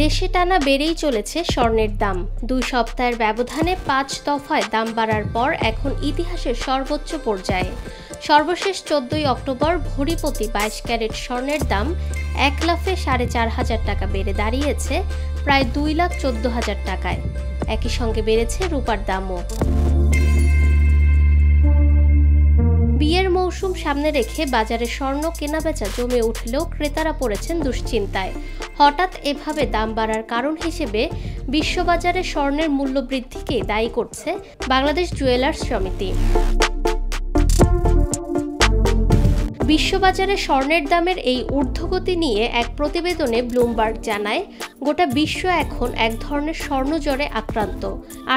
দেশে টানা বেড়েই চলেছে স্বর্ণের দাম। ২ সপ্তাহের ব্যবধানে ৫ দফায় দাম বাড়ার পর এখন ইতিহাসের সর্বোচ্চ পর্যায়ে। সর্বশেষ ১৪ অক্টোবর ভরিপ্রতি ২২ ক্যারেট স্বর্ণের দাম ১ লাফে ৪,৫০০ টাকা বেড়ে দাঁড়িয়েছে প্রায় ২,১৪,০০০ টাকায়। একই সঙ্গে বেড়েছে রূপার দামও। বিয়ের মৌসুম সামনে রেখে বাজারে স্বর্ণ কেনাবেচা জমে উঠলেও ক্রেতারা পড়েছেন দুশ্চিন্তায়। হঠাৎ এভাবে দাম বাড়ার কারণ হিসেবে বিশ্ববাজারে স্বর্ণের মূল্য বৃদ্ধিকেই দায়ী করছে বাংলাদেশ জুয়েলার্স সমিতি। বিশ্ববাজারে স্বর্ণের দামের এই ঊর্ধ্বগতি নিয়ে এক প্রতিবেদনে ব্লুমবার্গ জানায়, গোটা বিশ্ব এখন এক ধরনের স্বর্ণজ্বরে আক্রান্ত।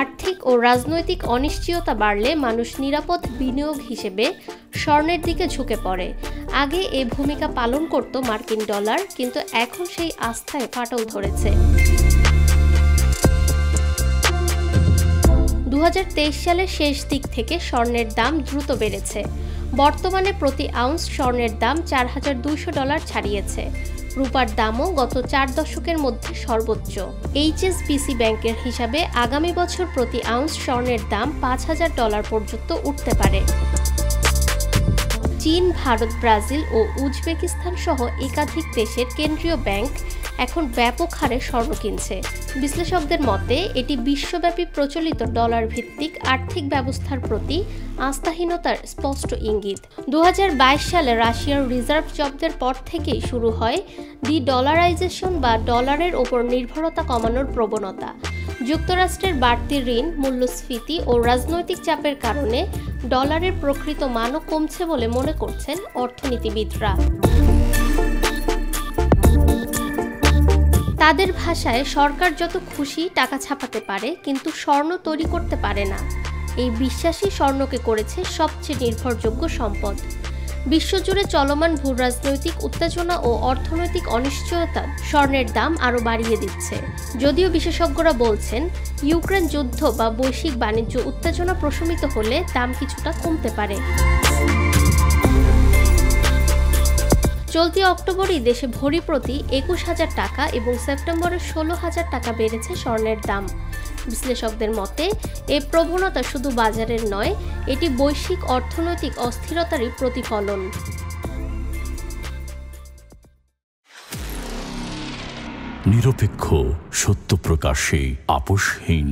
আর্থিক ও রাজনৈতিক অনিশ্চয়তা বাড়লে মানুষ নিরাপদ বিনিয়োগ হিসেবে স্বর্ণের দিকে ঝুঁকে পড়ে। আগে এ ভূমিকা পালন করত মার্কিন ডলার, কিন্তু এখন সেই আস্থায় ফাটল ধরেছে। ২০২৩ সালের শেষ দিক থেকে স্বর্ণের দাম দ্রুত বেড়েছে। বর্তমানে প্রতি আউন্স স্বর্ণের দাম $৪,২০০ ছাড়িয়েছে। রূপার দামও গত ৪ দশকের মধ্যে সর্বোচ্চ। HSBC ব্যাংকের হিসাবে আগামী বছর প্রতি আউন্স স্বর্ণের দাম $৫,০০০ পর্যন্ত উঠতে পারে। চীন, ভারত, ব্রাজিল ও উজবেকিস্তান সহ একাধিক দেশের কেন্দ্রীয় ব্যাংক এখন ব্যাপক হারে স্বর্ণ কিনছে। বিশ্লেষকদের মতে এটি বিশ্বব্যাপী প্রচলিত ডলার ভিত্তিক আর্থিক ব্যবস্থার প্রতি আস্থাহীনতার স্পষ্ট ইঙ্গিত। ২০২২ সালে রাশিয়ার রিজার্ভ জব্দের পর থেকেই শুরু হয় ডলারাইজেশন বা ডলারের ওপর নির্ভরতা কমানোর প্রবণতা। যুক্তরাষ্ট্রের বাড়তি ঋণ, মূল্যস্ফীতি ও রাজনৈতিক চাপের কারণে ডলারের প্রকৃত মানও কমছে বলে মনে করছেন অর্থনীতিবিদরা। তাদের ভাষায়, সরকার যত খুশি টাকা ছাপাতে পারে, কিন্তু স্বর্ণ তৈরি করতে পারে না। এই বিশ্বাসই স্বর্ণকে করেছে সবচেয়ে নির্ভরযোগ্য সম্পদ। বিশ্বজুড়ে চলমান ভূরাজনৈতিক উত্তেজনা ও অর্থনৈতিক অনিশ্চয়তা স্বর্ণের দাম আরও বাড়িয়ে দিচ্ছে। যদিও বিশেষজ্ঞরা বলছেন, ইউক্রেন যুদ্ধ বা বৈশ্বিক বাণিজ্য উত্তেজনা প্রশমিত হলে দাম কিছুটা কমতে পারে। চলতি অক্টোবরেই দেশে ভরি প্রতি ২১,০০০ টাকা এবং সেপ্টেম্বরে ১৬,০০০ টাকা বেড়েছে স্বর্ণের দাম। বিশ্লেষকদের মতে এই প্রবণতা শুধু বাজারের নয়, এটি বৈশ্বিক অর্থনৈতিক অস্থিরতারই প্রতিফলন। নিরপেক্ষ, সত্য প্রকাশে আপোষহীন।